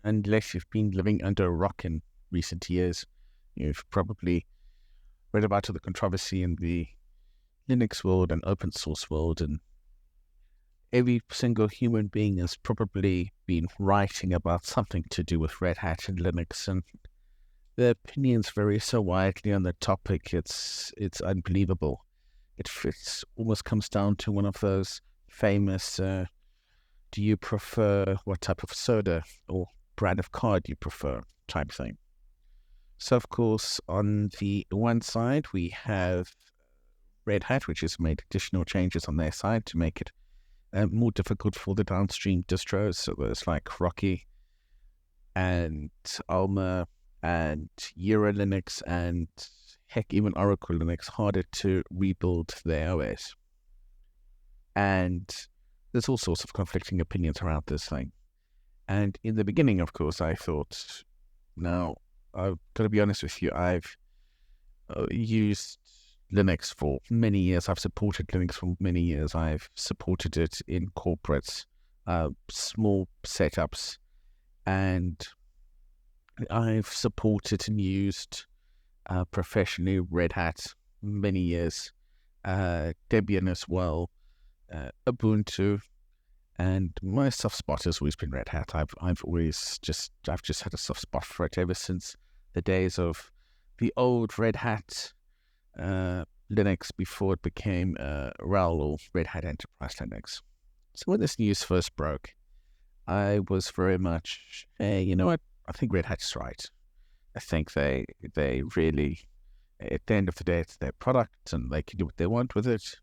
unless you've been living under a rock in recent years, you've probably read about the controversy in the Linux world and open source world, and every single human being has probably been writing about something to do with Red Hat and Linux, and the opinions vary so widely on the topic. It's unbelievable. It almost comes down to one of those famous do you prefer what type of soda or brand of car do you prefer type thing. So, of course, on the one side, we have Red Hat, which has made additional changes on their side to make it more difficult for the downstream distros. So there's like Rocky and Alma and Euro Linux and heck, even Oracle Linux, harder to rebuild their OS. And there's all sorts of conflicting opinions around this thing. And in the beginning, of course, I thought, now, I've got to be honest with you, I've used Linux for many years. I've supported Linux for many years. I've supported it in corporates, small setups, and I've supported and used professionally Red Hat many years, Debian as well, Ubuntu, and my soft spot has always been Red Hat. I've just had a soft spot for it ever since the days of the old Red Hat Linux before it became RHEL or Red Hat Enterprise Linux. So when this news first broke, I was very much, hey, you know what? I think Red Hat's right. I think they really, at the end of the day, it's their product and they can do what they want with it.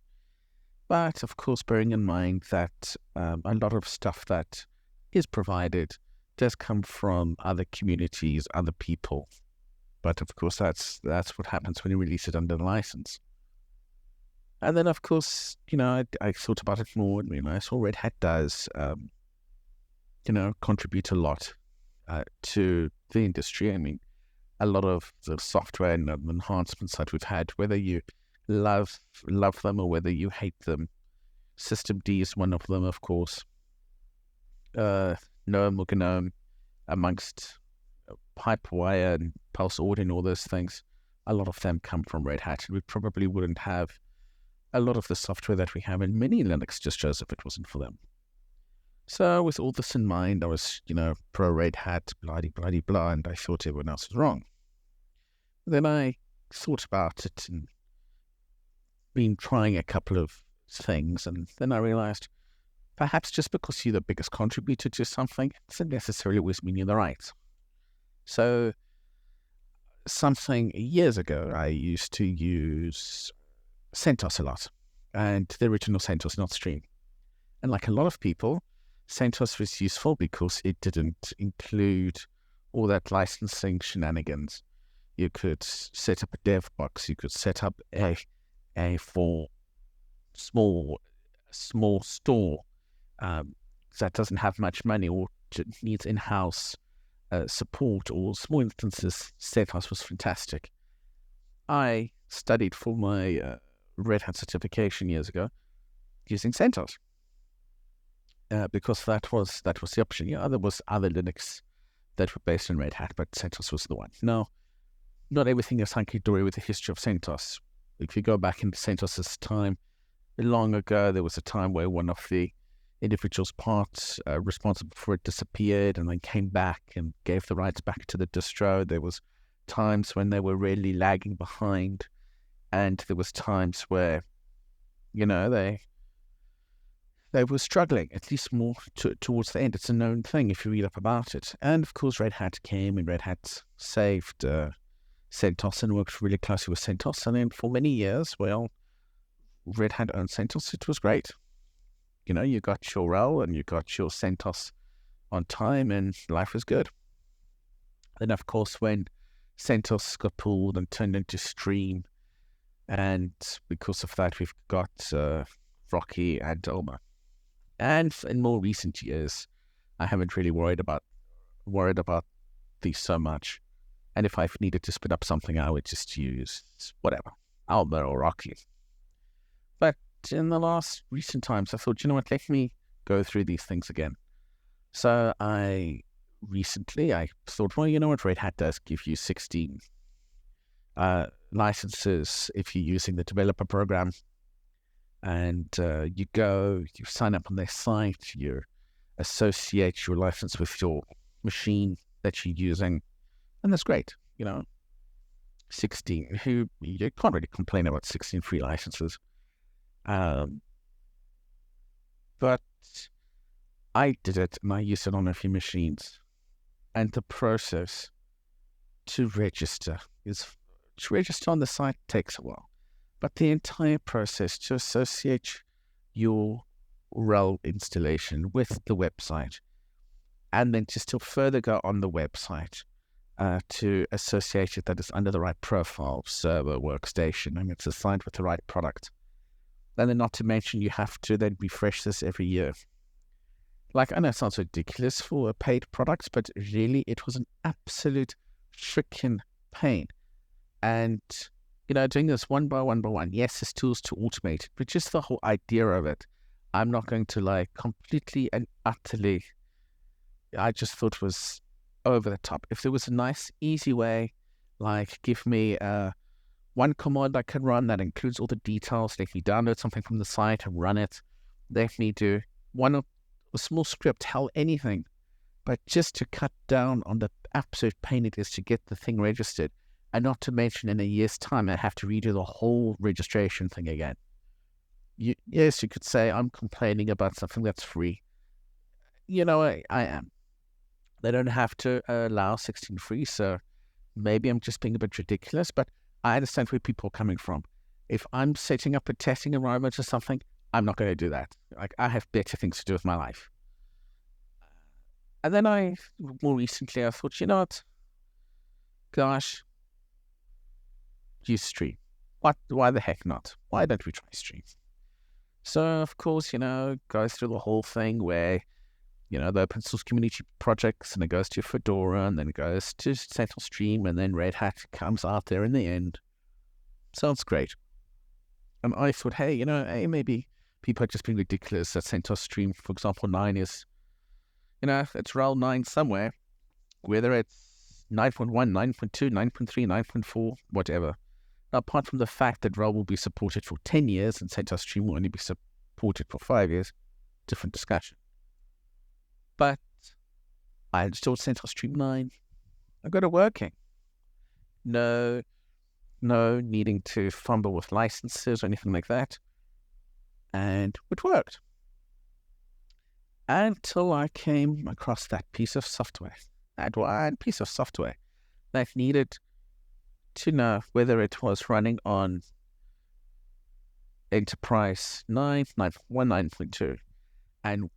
But of course, bearing in mind that a lot of stuff that is provided does come from other communities, other people. But of course, that's what happens when you release it under the license. And then, of course, I thought about it more and realized, well, Red Hat does, contribute a lot to the industry. I mean, a lot of the software and enhancements that we've had, whether you love them or whether you hate them, System D is one of them, of course. GNOME or GNOME, amongst Pipewire and Pulse Audio and all those things, a lot of them come from Red Hat. We probably wouldn't have a lot of the software that we have in many Linux distros if it wasn't for them. So with all this in mind, I was, pro Red Hat, blah, and I thought everyone else was wrong. Then I thought about it and been trying a couple of things, and then I realized perhaps just because you're the biggest contributor to something doesn't necessarily always mean you're the right. So something years ago, I used to use Centos a lot, and the original Centos, not Stream. And like a lot of people, Centos was useful because it didn't include all that licensing shenanigans. You could set up a dev box, you could set up a for small store that doesn't have much money or needs in-house support or small instances. Centos was fantastic. I studied for my Red Hat certification years ago using Centos because that was the option. Yeah, there was other Linux that were based on Red Hat, but Centos was the one. Now, not everything is hunky-dory with the history of Centos. If you go back into Centos' time, long ago, there was a time where one of the individual's parts responsible for it disappeared and then came back and gave the rights back to the distro. There was times when they were really lagging behind, and there was times where, they were struggling, at least more towards the end. It's a known thing if you read up about it. And of course, Red Hat came and Red Hat saved Centos and worked really closely with Centos. And then for many years, well, Red Hat owned Centos. It was great. You got your RHEL and you got your Centos on time and life was good. Then, of course, when Centos got pulled and turned into Stream, and because of that, we've got Rocky and Alma. And in more recent years, I haven't really worried about these so much. And if I've needed to spin up something, I would just use whatever, Alma or Rocky. But in the last recent times, I thought, let me go through these things again. So I recently I thought, well, you know what, Red Hat does give you 16 licenses if you're using the developer program. And you sign up on their site, you associate your license with your machine that you're using, and that's great. 16, you can't really complain about 16 free licenses. But I did it, and I used it on a few machines. And the process to register on the site takes a while. But the entire process to associate your RHEL installation with the website, and then to still further go on the website to associate it that it's under the right profile, server, workstation, and it's assigned with the right product. And then not to mention you have to then refresh this every year. Like, I know it sounds ridiculous for a paid product, but really it was an absolute freaking pain. And, doing this one by one, yes, there's tools to automate, but just the whole idea of it, I'm not going to completely and utterly, I just thought was over the top. If there was a nice, easy way, give me one command I can run that includes all the details, let me download something from the site and run it, let me do a small script, hell, anything, but just to cut down on the absolute pain it is to get the thing registered, and not to mention in a year's time I have to redo the whole registration thing again. Yes, you could say I'm complaining about something that's free. I am. They don't have to allow 16 free, so maybe I'm just being a bit ridiculous, but I understand where people are coming from. If I'm setting up a testing environment or something, I'm not going to do that. I have better things to do with my life. And then more recently, I thought, you know what? Gosh, use Stream. Why the heck not? Why don't we try Stream? So, of course, goes through the whole thing where, the open source community projects, and it goes to Fedora, and then it goes to Centos Stream, and then Red Hat comes out there in the end. Sounds great. And I thought, hey, maybe people are just being ridiculous that CentOS Stream, for example, 9 is, it's RHEL 9 somewhere, whether it's 9.1, 9.2, 9.3, 9.4, whatever. Now, apart from the fact that RHEL will be supported for 10 years and CentOS Stream will only be supported for 5 years, different discussion. But I installed CentOS Stream 9. I got it working. No needing to fumble with licenses or anything like that. And it worked. Until I came across that piece of software. That one piece of software that needed to know whether it was running on Enterprise 9, 9.1, 9.2. And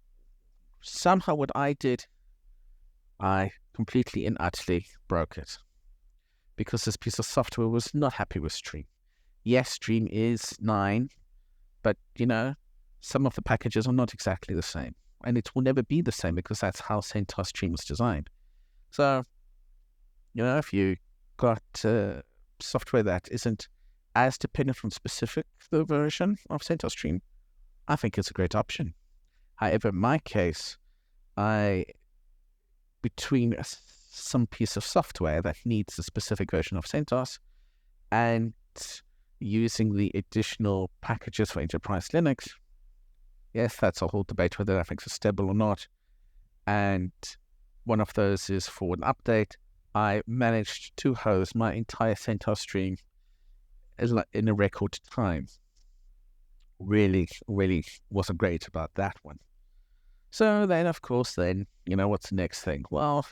somehow what I did, I completely and utterly broke it. Because this piece of software was not happy with Stream. Yes, Stream is 9, but, some of the packages are not exactly the same. And it will never be the same because that's how CentOS Stream was designed. So, if you got software that isn't as dependent on the version of CentOS Stream, I think it's a great option. However, in my case, between some piece of software that needs a specific version of CentOS and using the additional packages for Enterprise Linux, yes, that's a whole debate whether that makes it stable or not. And one of those is for an update. I managed to host my entire CentOS Stream in a record time. Really, really wasn't great about that one. So then, of course, what's the next thing? Well,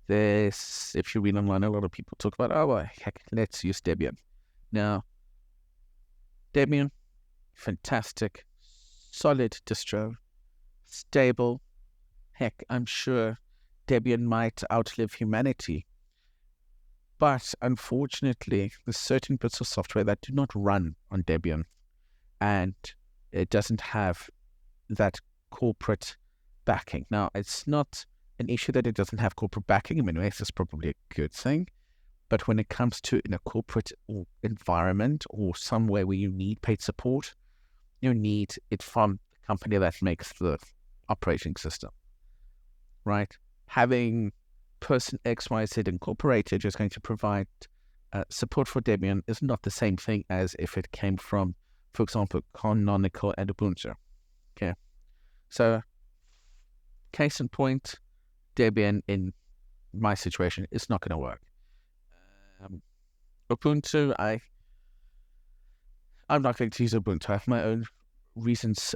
if you read online, a lot of people talk about, heck, let's use Debian. Now, Debian, fantastic, solid distro, stable. Heck, I'm sure Debian might outlive humanity. But unfortunately, there's certain bits of software that do not run on Debian. And it doesn't have that corporate backing. Now, it's not an issue that it doesn't have corporate backing. In many ways, it's probably a good thing. But when it comes to in a corporate environment or somewhere where you need paid support, you need it from the company that makes the operating system, right? having person XYZ Incorporated is going to provide support for Debian is not the same thing as if it came from, for example, Canonical and Ubuntu. Okay, so case in point, Debian in my situation is not going to work. Ubuntu, I'm not going to use Ubuntu. I have my own reasons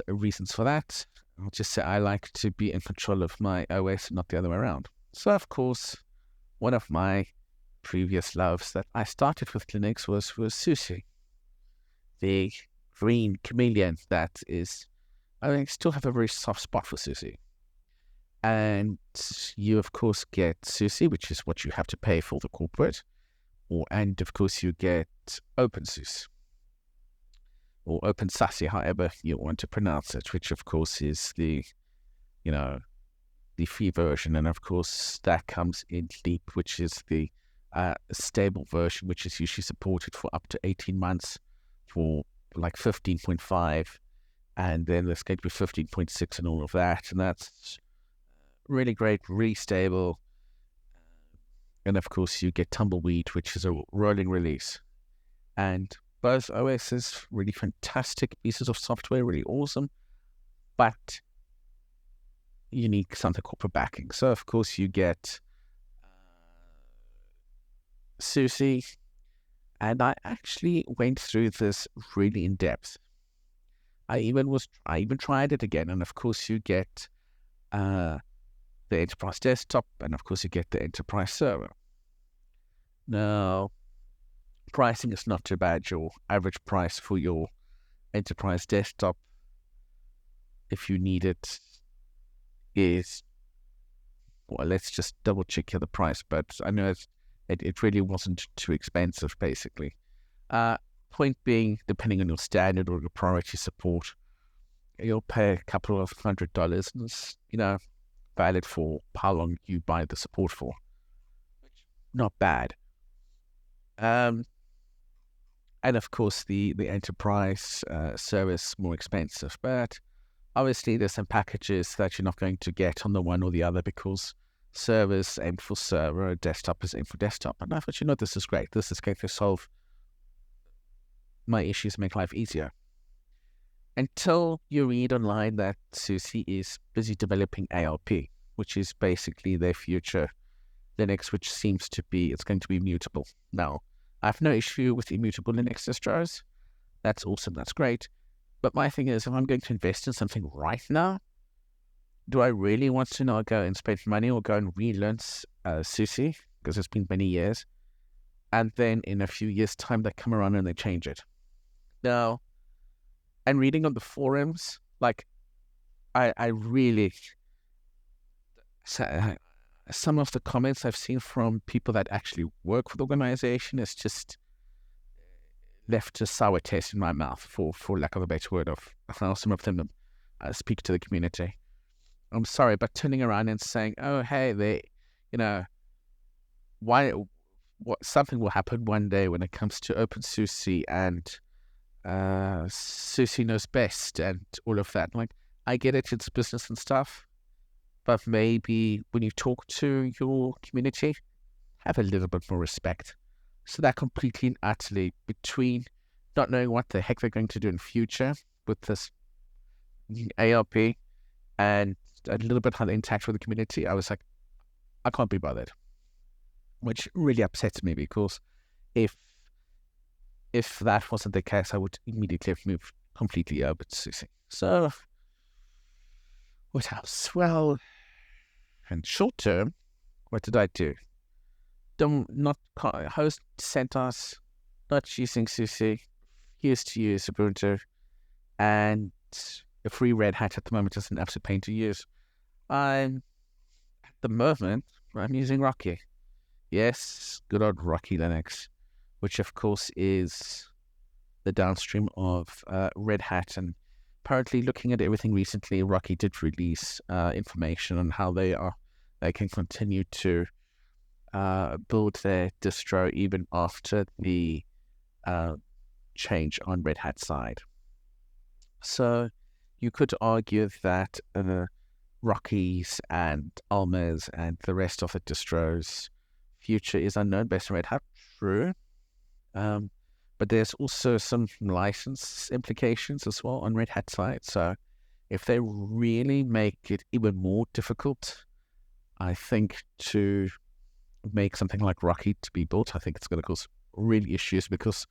for that. I'll just say I like to be in control of my OS, not the other way around. So, of course, one of my previous loves that I started with Linux was Sushi, the green chameleon that is, I still have a very soft spot for Sushi. And you, of course, get Sushi, which is what you have to pay for the corporate, and of course you get OpenSUSE, or OpenSUSE, however you want to pronounce it, which of course is the free version. And of course that comes in Leap, which is the stable version, which is usually supported for up to 18 months for like 15.5. And then there's going to be 15.6 and all of that. And that's really great, really stable. And of course you get Tumbleweed, which is a rolling release. And both OSs, really fantastic pieces of software, really awesome, but you need something corporate backing. So, of course, you get Sushi, and I actually went through this really in depth. I even tried it again, and of course, you get the enterprise desktop, and of course, you get the enterprise server. Now, pricing is not too bad. Your average price for your enterprise desktop, if you need it, is, well, let's just double check here the price, but I know it really wasn't too expensive, basically. Point being, depending on your standard or your priority support, you'll pay a couple of $100, and it's, valid for how long you buy the support for. Not bad. And of course, the enterprise service more expensive, but obviously there's some packages that you're not going to get on the one or the other, because servers aimed for server, desktop is aimed for desktop. And I thought, this is great. This is going to solve my issues, make life easier. Until you read online that Sushi is busy developing ARP, which is basically their future Linux, which seems to be, it's going to be immutable. Now, I have no issue with immutable Linux distros. That's awesome. That's great. But my thing is, if I'm going to invest in something right now, do I really want to now go and spend money or go and relearn Sushi, because it's been many years, and then in a few years' time they come around and they change it? Now, and reading on the forums, like, I really, some of the comments I've seen from people that actually work for the organization is just left a sour taste in my mouth, for lack of a better word, of how some of them speak to the community. I'm sorry, but turning around and saying, oh, hey, something will happen one day when it comes to OpenSUSE and Sushi knows best and all of that. Like, I get it, it's business and stuff, but maybe when you talk to your community, have a little bit more respect. So that completely and utterly, between not knowing what the heck they're going to do in future with this ARP and a little bit how they interact with the community, I was like, I can't be bothered. Which really upsets me, because if that wasn't the case, I would immediately have moved completely over to Sushi. So, what else? Well, in short term, what did I do? Not host Centos, not using Sushi, used to use Ubuntu, and a free Red Hat at the moment is an absolute pain to use. At the moment, I'm using Rocky. Yes, good old Rocky Linux, which of course is the downstream of Red Hat. And apparently, looking at everything recently, Rocky did release information on how they can continue to build their distro even after the change on Red Hat side. So you could argue that Rockies and Almas and the rest of the distros. Future is unknown based on Red Hat. True. Um, but there's also some license implications as well on Red Hat side. So if they really make it even more difficult, I think, to make something like Rocky to be built, I think it's going to cause really issues because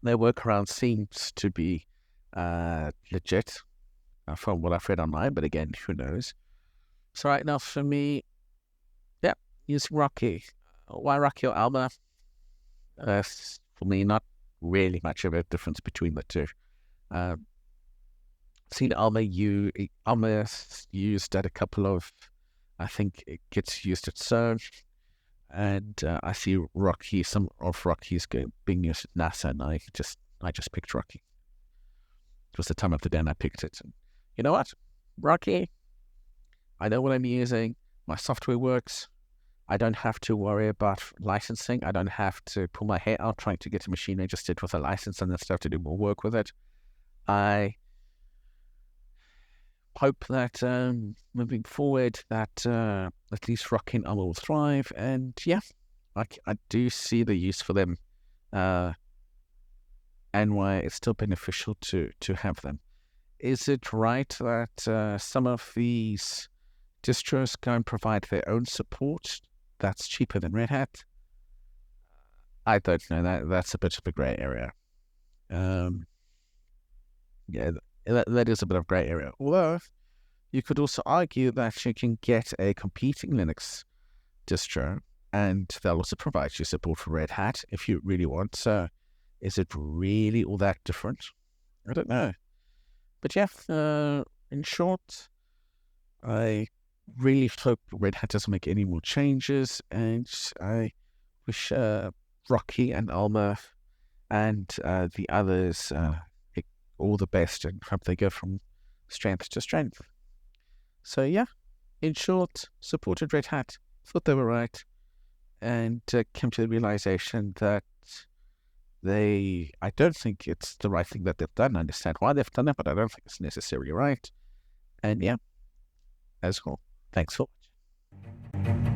their workaround seems to be legit from what I've read online. But again, who knows? So right now, for me, yeah, use Rocky. Why Rocky or Alma? For me, not really much of a difference between the two. Seen Alma used at a couple of, I think it gets used at Surge, and I see Rocky, some of Rocky's being used at NASA, and I just picked Rocky. It was the time of the day and I picked it. And you know what? Rocky, I know what I'm using. My software works. I don't have to worry about licensing. I don't have to pull my hair out trying to get a machine registered with a license and then still have to do more work with it. I hope that moving forward that at least Rocky and Alma will thrive. And yeah, I do see the use for them and why it's still beneficial to have them. Is it right that some of these distros go and provide their own support that's cheaper than Red Hat? I don't know. That's a bit of a grey area. Yeah, that is a bit of a grey area. Although you could also argue that you can get a competing Linux distro and they'll also provide you support for Red Hat if you really want. So is it really all that different? I don't know. But yeah, in short, I really hope Red Hat doesn't make any more changes, and I wish Rocky and Alma and the others all the best and hope they go from strength to strength. So yeah, in short, supported Red Hat, thought they were right, and came to the realization that I don't think it's the right thing that they've done. I understand why they've done it, but I don't think it's necessarily right. And yeah, as well. Thanks for watching.